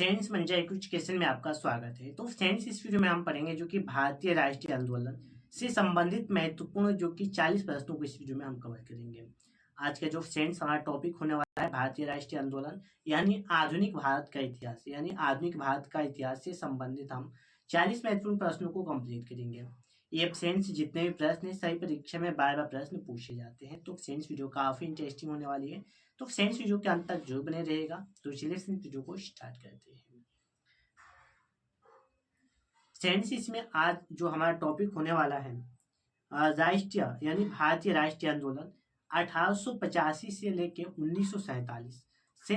Friends मंजा education में आपका स्वागत है। तो फ्रेंड्स इस वीडियो में हम पढ़ेंगे जो कि भारतीय राष्ट्रीय आंदोलन से संबंधित महत्वपूर्ण जो कि 40 प्रश्नों को इस वीडियो में हम कवर करेंगे। आज का जो फ्रेंड्स हमारा टॉपिक होने वाला है भारतीय राष्ट्रीय आंदोलन यानी आधुनिक भारत का इतिहास, यानी आधुनिक भारत का इतिहास से संबंधित हम 40 महत्वपूर्ण प्रश्नों को कंप्लीट करेंगे। ये फ्रेंड्स जितने भी प्रश्न है सही परीक्षा में बार बार प्रश्न पूछे जाते हैं। तो फ्रेंड्स वीडियो काफी इंटरेस्टिंग होने वाली है, तो फ्रेंड्स वीडियो के अंत तक जरूर बने रहेगा। तो चलिए वीडियो को स्टार्ट करते हैं। फ्रेंड्स इसमें आज जो हमारा टॉपिक होने वाला है राष्ट्रीय यानी भारतीय राष्ट्रीय आंदोलन 1885 से लेके 1947 से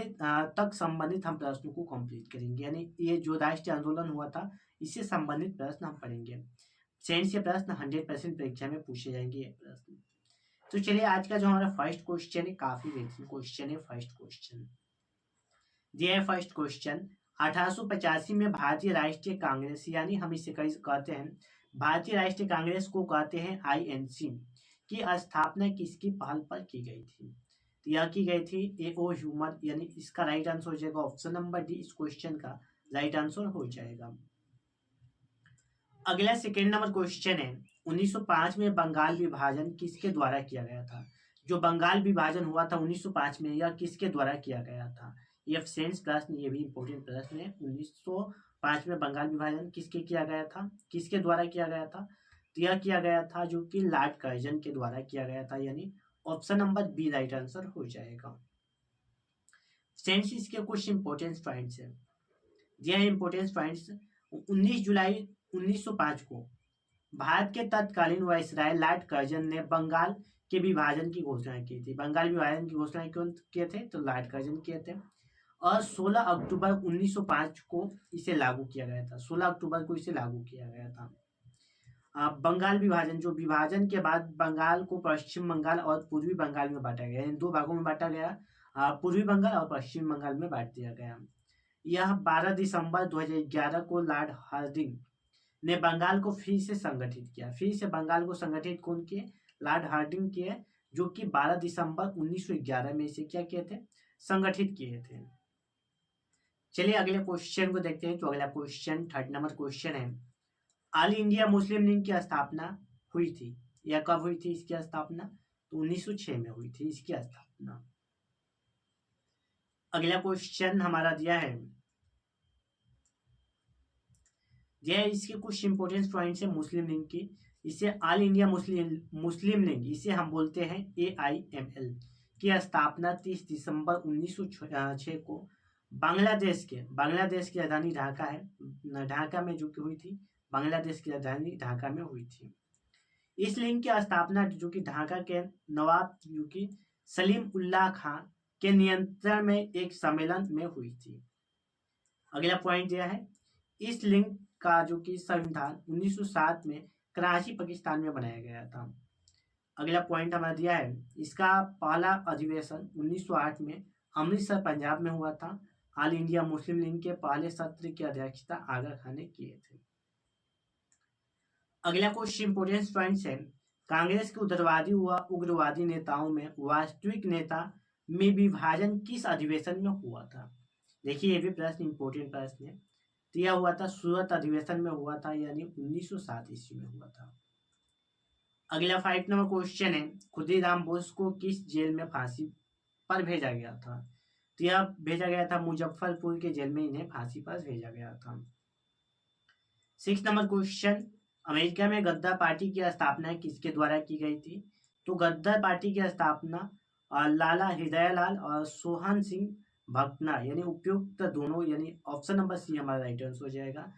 तक संबंधित हम प्रश्नों को कंप्लीट करेंगे। यानी ये जो राष्ट्रीय आंदोलन हुआ था इससे संबंधित प्रश्न हम पढ़ेंगे। फ्रेंड्स ये प्रश्न 100% परीक्षा में पूछे जाएंगे ये प्रश्न। तो चलिए आज का जो हमारा फर्स्ट क्वेश्चन है काफी बेहतरीन क्वेश्चन है। फर्स्ट क्वेश्चन दिया है। फर्स्ट क्वेश्चन 1885 में भारतीय राष्ट्रीय कांग्रेस यानी हम इसे कहते हैं भारतीय राष्ट्रीय कांग्रेस को कहते हैं आईएनसी की स्थापना किसकी पहल पर की गई थी? तो यह की गई थी ए.ओ. ह्यूमर, यानी इसका राइट आंसर हो जाएगा ऑप्शन नंबर डी। इस क्वेश्चन का राइट आंसर हो जाएगा। अगला सेकेंड नंबर क्वेश्चन है 1905 में बंगाल विभाजन किसके द्वारा किया गया था? जो बंगाल विभाजन हुआ था 1905 में यह किसके द्वारा किया गया था? ये फ्रेंड्स प्रश्न ये भी इंपॉर्टेंट प्रश्न है। 1905 में बंगाल विभाजन किसके किया गया था, किसके द्वारा किया गया था? तो यह किया गया था जो कि लॉर्ड कर्जन के द्वारा किया गया था, यानी option number B right answer हो जाएगा। फ्रेंड्स इसके कुछ इंपॉर्टेंट पॉइंट्स है। यह इंपॉर्टेंट पॉइंट्स 19 जुलाई 1905 को भारत के तत्कालीन वायसराय लॉर्ड कर्जन ने बंगाल के विभाजन की घोषणा की थी। बंगाल विभाजन की घोषणा क्यों किए थे? तो लॉर्ड कर्जन किए थे। और 16 अक्टूबर 1905 को इसे लागू किया गया था। 16 अक्टूबर को इसे लागू किया गया था। बंगाल विभाजन, जो विभाजन के बाद बंगाल को पश्चिम बंगाल और पूर्वी बंगाल में बांटा गया, इन दो भागों में बांटा गया, पूर्वी बंगाल और पश्चिम बंगाल में बांट दिया गया। यह 12 दिसंबर 2011 को लॉर्ड हार्डिंग ने बंगाल को फिर से संगठित किया। फिर से बंगाल को संगठित कौन किए? लॉर्ड हार्डिंग किए, जो कि 12 दिसंबर 1911 में इसे क्या किए थे? संगठित किए थे। चलिए अगले क्वेश्चन को देखते हैं। तो अगला क्वेश्चन थर्ड नंबर क्वेश्चन है ऑल इंडिया मुस्लिम लीग की स्थापना हुई थी। यह कब हुई थी इसकी स्थापना? तो 1906 में हुई थी इसकी स्थापना। अगला क्वेश्चन हमारा दिया है इसके कुछ इंपोर्टेंट पॉइंट्स है मुस्लिम लीग की। इसे ऑल इंडिया मुस्लिम लीग इसे हम बोलते हैं AIML की स्थापना 30 दिसंबर 1906 को बांग्लादेश की राजधानी ढाका है, ढाका में जो कि हुई थी। बांग्लादेश की राजधानी ढाका में हुई थी। इस लीग की स्थापना जो कि ढाका के नवाब जो कि सलीम उल्लाह खां के नियंत्रण में एक सम्मेलन में हुई थी। अगला पॉइंट यह है इस लीग का जो कि संविधान 1907 में कराची पाकिस्तान में बनाया गया था। अगला पॉइंट हमारा दिया है इसका पहला अधिवेशन 1908 में अमृतसर पंजाब में हुआ था। ऑल इंडिया मुस्लिम लीग के पहले सत्र की अध्यक्षता आगा खान ने किए थे। अगला कुछ इंपोर्टेंट पॉइंट्स है कांग्रेस के उत्तरवादी व उग्रवादी नेताओं में वास्तविक नेता में विभाजन किस अधिवेशन में हुआ था? देखिए ये भी प्रश्न इंपोर्टेंट प्रश्न है। तो यह हुआ था सूरत अधिवेशन में हुआ था, यानी 1907 ईस्वी में हुआ था। अगला 5 नंबर क्वेश्चन है खुदीराम बोस को किस जेल में फांसी पर भेजा गया था? तो यह भेजा गया था मुजफ्फरपुर के जेल में, इन्हें फांसी पर भेजा गया था। 6 नंबर क्वेश्चन अमेरिका में गद्दार पार्टी की स्थापना किसके द्वारा की गई थी? तो गद्दार पार्टी की स्थापना लाला हृदयलाल और सोहन सिंह भकना, यानी उपयुक्त दोनों, यानी ऑप्शन नंबर सी हमारा राइट आंसर हो जाएगा।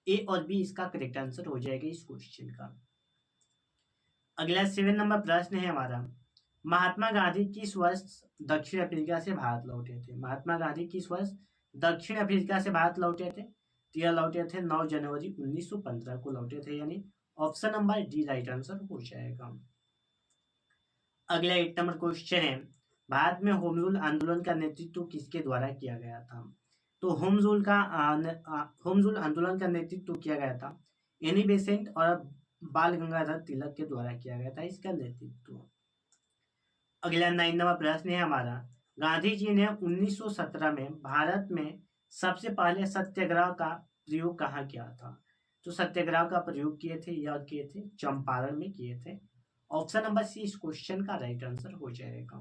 ए और बी इसका करेक्ट आंसर हो जाएगा इस क्वेश्चन का। अगला 7 नंबर प्रश्न है हमारा महात्मा गांधी किस वर्ष दक्षिण अफ्रीका से भारत लौटे थे? महात्मा गांधी किस वर्ष दक्षिण अफ्रीका से भारत लौटे थे? तो यह लौटे थे 9 जनवरी 1915 को लौटे थे, यानी option number D right answer हो जाएगा। अगला 8 नंबर क्वेश्चन है भारत में होम रूल आंदोलन का नेतृत्व किसके द्वारा किया गया था? तो होम रूल आंदोलन का नेतृत्व किया गया था एनी बेसेंट और बाल गंगाधर तिलक के द्वारा किया गया था इसका नेतृत्व। अगला 9 नंबर प्रश्न है हमारा गांधी जी ने 1917 में भारत में सबसे पहले सत्याग्रह का प्रयोग कहाँ किया था? तो सत्याग्रह का प्रयोग किए थे चंपारण में किए थे। ऑप्शन नंबर सी इस क्वेश्चन का राइट आंसर हो जाएगा।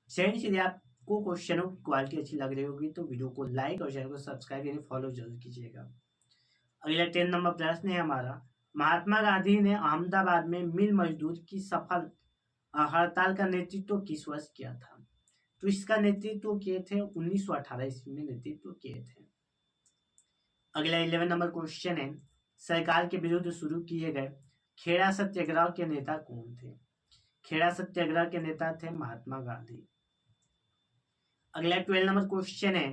फ्रेंड्स, यदि आपको क्वेश्चनों की क्वालिटी अच्छी लग रही होगी तो वीडियो को लाइक और चैनल को सब्सक्राइब यानी फॉलो जरूर कीजिएगा। अगला 10 नंबर प्रश्न है हमारा, महात्मा गांधी ने अहमदाबाद में मिल मजदूर की सफल हड़ताल का नेतृत्व किस वर्ष किया था? तो इसका नेतृत्व किए थे 1918 ईस्वी में नेतृत्व किए थे। अगला 11 नंबर क्वेश्चन है, सरकार के विरुद्ध शुरू किए गए खेड़ा सत्याग्रह के नेता कौन थे? खेड़ा सत्याग्रह के नेता थे महात्मा गांधी। अगला 12 नंबर क्वेश्चन है,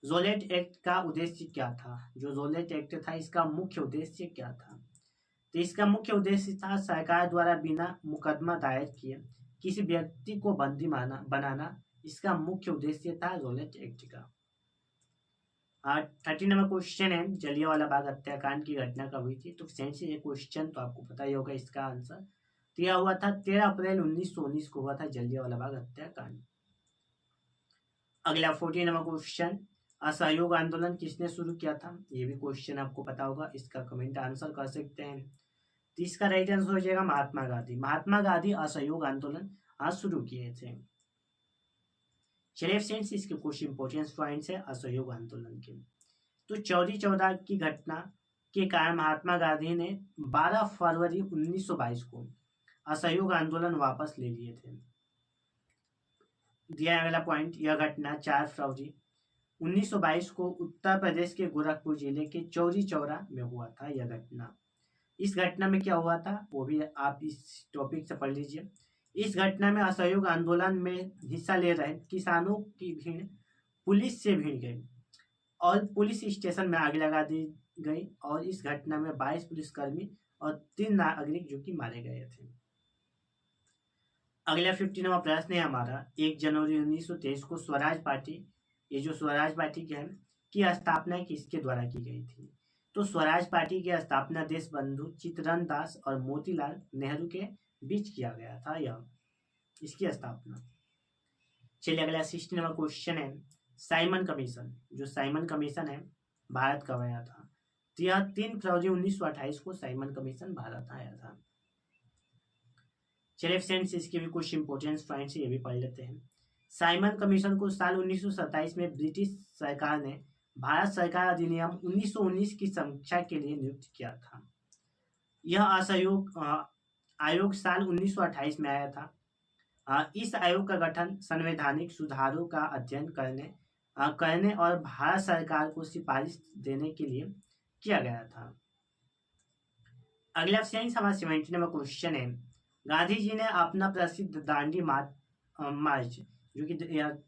जोलेट एक्ट का उद्देश्य क्या था? जो जोलेट एक्ट था इसका मुख्य उद्देश्य क्या था? तो इसका मुख्य उद्देश्य था सरकार द्वारा बिना मुकदमा दायर किए किसी व्यक्ति को बंदी बनाना। इसका मुख्य उद्देश्य था जोलेट एक्ट का। 13 नंबर क्वेश्चन है, जलियांवाला बाग हत्याकांड की घटना कब हुई थी? तो फ्रेंड्स ये क्वेश्चन तो आपको पता ही होगा इसका आंसर। तो यह हुआ था 13 अप्रैल 1919 को हुआ था जलियांवाला बाग हत्याकांड। अगला 14 नंबर क्वेश्चन, असहयोग आंदोलन किसने शुरू किया था? ये भी क्वेश्चन आपको पता होगा, इसका कमेंट आंसर कर सकते हैं। तो इसका राइट आंसर हो जाएगा महात्मा गांधी। महात्मा गांधी असहयोग आंदोलन आज शुरू किए थे। चलिए फ्रेंड्स, इसके कुछ इंपोर्टेंट पॉइंट्स है असहयोग आंदोलन के। तो चौरी चौरा की घटना के कारण महात्मा गांधी ने 12 फरवरी 1922 को असहयोग आंदोलन वापस ले लिए थे। दिया अगला पॉइंट, यह घटना 4 फरवरी 1922 को उत्तर प्रदेश के गोरखपुर जिले के चौरी चौरा में हुआ था। यह घटना, इस घटना में क्या हुआ था वो भी आप इस टॉपिक से पढ़ लीजिए। इस घटना में असहयोग आंदोलन में हिस्सा ले रहे किसानों की भीड़ पुलिस से भिड़ गई और पुलिस स्टेशन में आग लगा दी गई और इस घटना में 22 पुलिसकर्मी और 3 नागरिक जो कि मारे गए थे। अगला 15 नंबर प्रश्न है हमारा, 1 जनवरी 1923 को स्वराज पार्टी, ये जो स्वराज पार्टी के की स्थापना किसके द्वारा की गई थी? तो स्वराज पार्टी की स्थापना देशबंधु चित्तरंजन दास और मोतीलाल नेहरू के बीच किया गया था यह इसकी स्थापना। चलिए अगला 16 नंबर क्वेश्चन है, साइमन कमीशन, जो साइमन कमीशन है भारत कब आया था? तो यह 3 फरवरी 1928 को साइमन कमीशन भारत आया था। चलिए फ्रेंड्स, इसके भी कुछ इंपोर्टेंट पॉइंट्स ये भी पढ़ लेते हैं। साइमन कमीशन को साल 1927 में ब्रिटिश सरकार ने भारत सरकार अधिनियम 1919 की समीक्षा के लिए नियुक्त किया था। यह असहयोग आयोग साल 1928 में आया था। इस आयोग का गठन संवैधानिक सुधारों का अध्ययन करने और भारत सरकार को सिफारिश देने के लिए किया गया था। अगला फ्रेंड्स हमारा 17 नंबर क्वेश्चन है, गांधी जी ने अपना प्रसिद्ध दांडी मार्च जो कि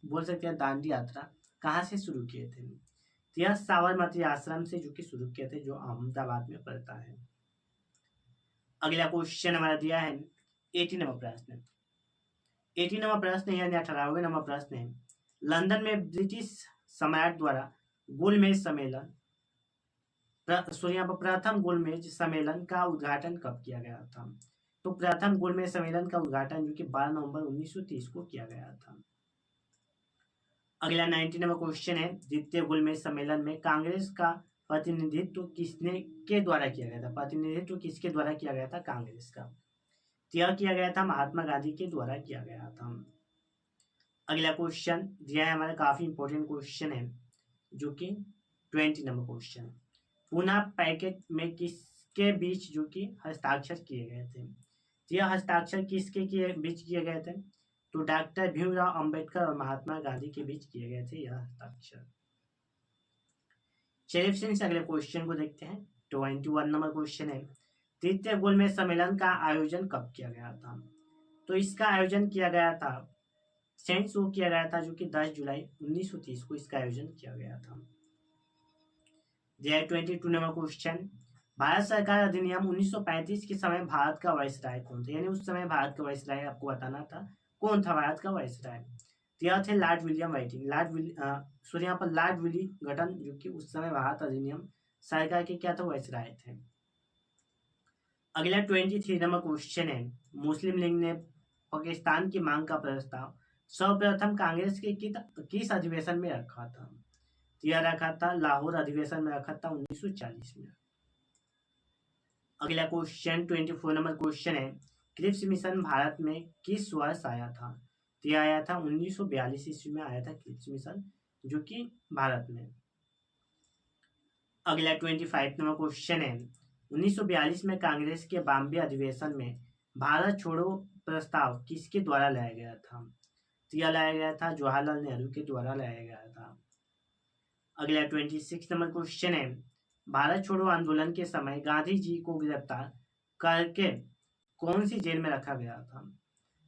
बोल सकते हैं दांडी यात्रा कहाँ से शुरू किए थे? तो यह साबरमती आश्रम से जो कि शुरू किए थे, जो अहमदाबाद में पड़ता है। अगला क्वेश्चन हमारा दिया है 18 नंबर प्रश्न। 18 नंबर प्रश्न यानी 18वें नंबर प्रश्न है, लंदन में ब्रिटिश सम्राट द्वारा गोलमेज सम्मेलन प्रथम गोलमेज सम्मेलन का उद्घाटन कब किया गया था? तो प्रथम गोलमेज सम्मेलन का उद्घाटन जो कि 12 नवंबर 1930 को किया गया था। अगला 19 नंबर क्वेश्चन है, द्वितीय गोलमेज सम्मेलन में कांग्रेस का प्रतिनिधित्व के द्वारा किया गया था? प्रतिनिधित्व किसके द्वारा किया गया था? कांग्रेस का। यह किया गया था महात्मा गांधी के द्वारा किया गया था। अगला क्वेश्चन दिया है हमारा, काफी इंपोर्टेंट क्वेश्चन है जो कि 20 नंबर क्वेश्चन, पुनः पैकेट में किसके बीच जो कि हस्ताक्षर किए गए थे? यह हस्ताक्षर किसके बीच किए गए थे? तो डॉक्टर भीमराव अंबेडकर और महात्मा गांधी के बीच किए गए थे यह हस्ताक्षर। चलिए फ्रेंड्स अगले क्वेश्चन को देखते हैं। 21 नंबर क्वेश्चन है, तृतीय गोलमेज सम्मेलन का आयोजन कब किया गया था? तो इसका आयोजन किया गया था फ्रेंड्स वो किया गया था जो कि 10 जुलाई 1930 को इसका आयोजन किया गया था। 22 नंबर क्वेश्चन, भारत सरकार अधिनियम 1935 के समय भारत का वायसराय कौन था? यानी उस समय भारत का वायसराय आपको बताना था कौन था भारत का वायसराय? यह थे लॉर्ड विलियम वाइटिंग। यहाँ पर लॉर्ड विली गठन जो कि उस समय भारत अधिनियम सरकार के क्या था? वायसराय थे। अगला 23 नंबर क्वेश्चन है, मुस्लिम लीग ने पाकिस्तान की मांग का प्रस्ताव सर्वप्रथम कांग्रेस के किस अधिवेशन में रखा था? तो यह रखा था लाहौर अधिवेशन में, रखा था 1940 में। अगला क्वेश्चन 24 नंबर क्वेश्चन है, क्रिप्स मिशन भारत में किस वर्ष आया था? तो यह आया था 1942 ईस्वी में आया था क्रिप्स मिशन, जो कि भारत में। अगला 25 नंबर क्वेश्चन है, 1942 में कांग्रेस के बॉम्बे अधिवेशन में भारत छोड़ो प्रस्ताव किसके द्वारा लाया गया था? तो यह लाया गया था जवाहरलाल नेहरू के द्वारा लाया गया था। अगला 26 नंबर क्वेश्चन है, भारत छोड़ो आंदोलन के समय गांधी जी को गिरफ्तार करके कौन सी जेल में रखा गया था?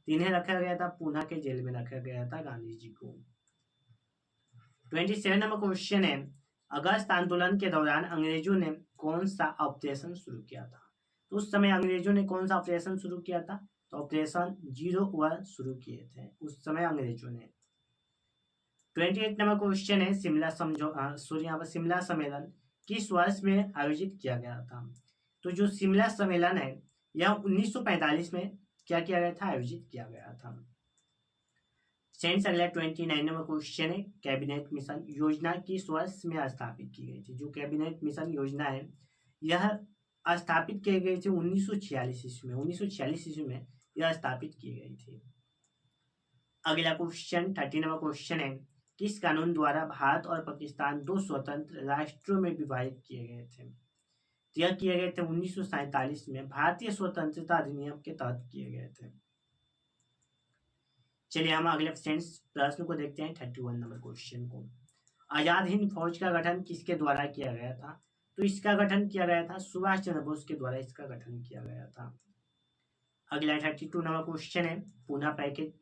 इन्हें रखा गया था पूना के जेल में रखा गया था गांधी जी को। 27 नंबर क्वेश्चन है, अगस्त आंदोलन के दौरान अंग्रेजों ने कौन सा ऑपरेशन शुरू किया था? तो उस समय अंग्रेजों ने कौन सा ऑपरेशन शुरू किया था? तो ऑपरेशन 0 शुरू किए थे उस समय अंग्रेजों ने। 28 नंबर क्वेश्चन है, शिमला सम्मेलन किस वर्ष में आयोजित किया गया था? तो जो शिमला सम्मेलन है यह 1945 में क्या किया गया था? आयोजित किया गया था। सेंस अगला 29 नंबर क्वेश्चन है, कैबिनेट मिशन योजना किस वर्ष में स्थापित की गई थी? जो कैबिनेट मिशन योजना है यह स्थापित की गई थी 1946 ईस्वी में। 1946 ईस्वी में यह स्थापित की गई थी। अगला क्वेश्चन 30 नंबर क्वेश्चन है, किस कानून द्वारा भारत और पाकिस्तान दो स्वतंत्र राष्ट्रों में विभाजित किए गए थे? यह किए गए थे 1947 में भारतीय स्वतंत्रता अधिनियम के तहत किए गए थे। चलिए हम अगले प्रश्न को देखते हैं 31 नंबर क्वेश्चन को। आजाद हिंद फौज का गठन किसके द्वारा किया गया था? तो इसका गठन किया गया था सुभाष चंद्र बोस के द्वारा इसका गठन किया गया था। अगला 32 नंबर क्वेश्चन है, पूना पैकेज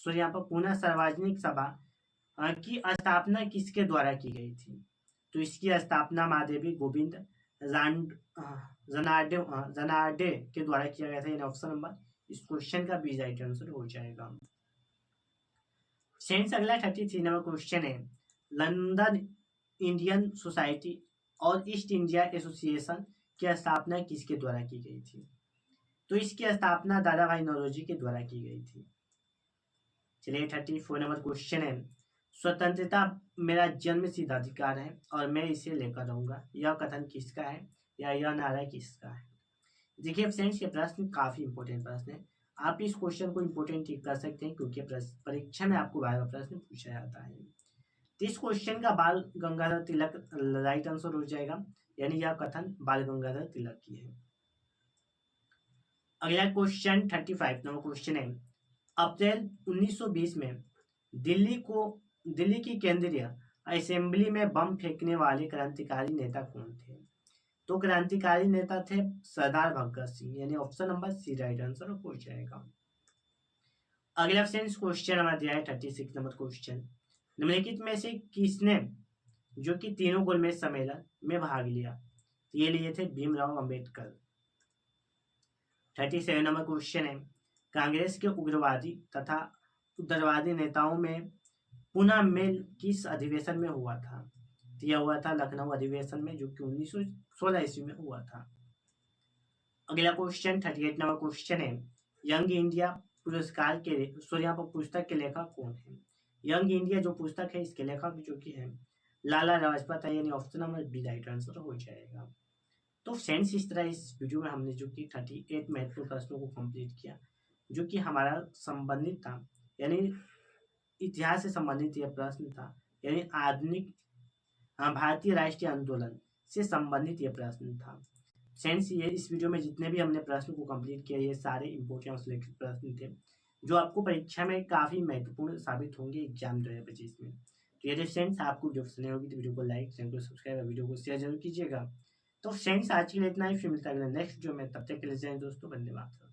यहाँ पर पूना सार्वजनिक सभा की स्थापना किसके द्वारा की गई थी? तो इसकी स्थापना महादेवी गोविंद जनार्डे के द्वारा किया गया था। यानी ऑप्शन नंबर इस क्वेश्चन का बी राइट आंसर हो जाएगा। सेंस अगला 33 नंबर क्वेश्चन है, लंदन इंडियन सोसाइटी और ईस्ट इंडिया एसोसिएशन की स्थापना किसके द्वारा की गई थी? तो इसकी स्थापना दादा भाई नौरोजी के द्वारा की गई थी। चलिए 34 नंबर क्वेश्चन है, स्वतंत्रता मेरा जन्म सिद्ध अधिकार है और मैं इसे लेकर रहूंगा, यह कथन किसका है या यह नारा किसका है? देखिए फ्रेंड्स ये प्रश्न काफी इंपॉर्टेंट प्रश्न है। आप इस क्वेश्चन को इंपॉर्टेंट कर सकते हैं क्योंकि परीक्षा में आपको बार बार प्रश्न पूछा जाता है। तो इस क्वेश्चन का बाल गंगाधर तिलक राइट आंसर हो जाएगा, यानी यह कथन बाल गंगाधर तिलक की है। अगला क्वेश्चन 35 नंबर क्वेश्चन है, अप्रैल 1920 में दिल्ली की केंद्रीय असेंबली में बम फेंकने वाले क्रांतिकारी नेता कौन थे? तो क्रांतिकारी नेता थे सरदार भगत सिंह, यानी option number C right answer हो जाएगा। अगला क्वेश्चन हमारा दिया है 36 नंबर क्वेश्चन, निम्नलिखित में से किसने जो कि तीनों गोलमेज सम्मेलन में भाग लिया? ये लिए थे भीमराव अंबेडकर। 37 नंबर क्वेश्चन है, कांग्रेस के उग्रवादी तथा उदारवादी नेताओं में पुनः मेल किस अधिवेशन में हुआ था? तो यह हुआ था लखनऊ अधिवेशन में, जो कि 1916 ईस्वी में हुआ था। अगला क्वेश्चन 38 नंबर क्वेश्चन है, यंग इंडिया पुरस्कार के यहाँ पर पुस्तक के लेखक कौन है? यंग इंडिया जो पुस्तक है इसके लेखक जो कि है लाला लाजपत है, यानी option number B right answer हो जाएगा। तो फ्रेंड्स इस तरह इस वीडियो में हमने जो कि 38 महत्वपूर्ण प्रश्नों को कंप्लीट किया, जो कि हमारा संबंधित था, यानी इतिहास से संबंधित यह प्रश्न था, यानी आधुनिक भारतीय राष्ट्रीय आंदोलन से संबंधित यह प्रश्न था। फ्रेंड्स ये इस वीडियो में जितने भी हमने प्रश्न को कंप्लीट किया ये सारे इंपोर्टेंट सिलेक्टेड प्रश्न थे जो आपको परीक्षा में काफी महत्वपूर्ण साबित होंगे एग्जाम 2025 में। तो यदि फ्रेंड्स आपको वीडियो पसंद होगी तो वीडियो को लाइक, चैनल को सब्सक्राइब, वीडियो को शेयर जरूर कीजिएगा। तो फ्रेंड्स आज के लिए इतना ही, फिर मिलता है अगले नेक्स्ट वीडियो में, तब तक के लिए दोस्तों धन्यवाद।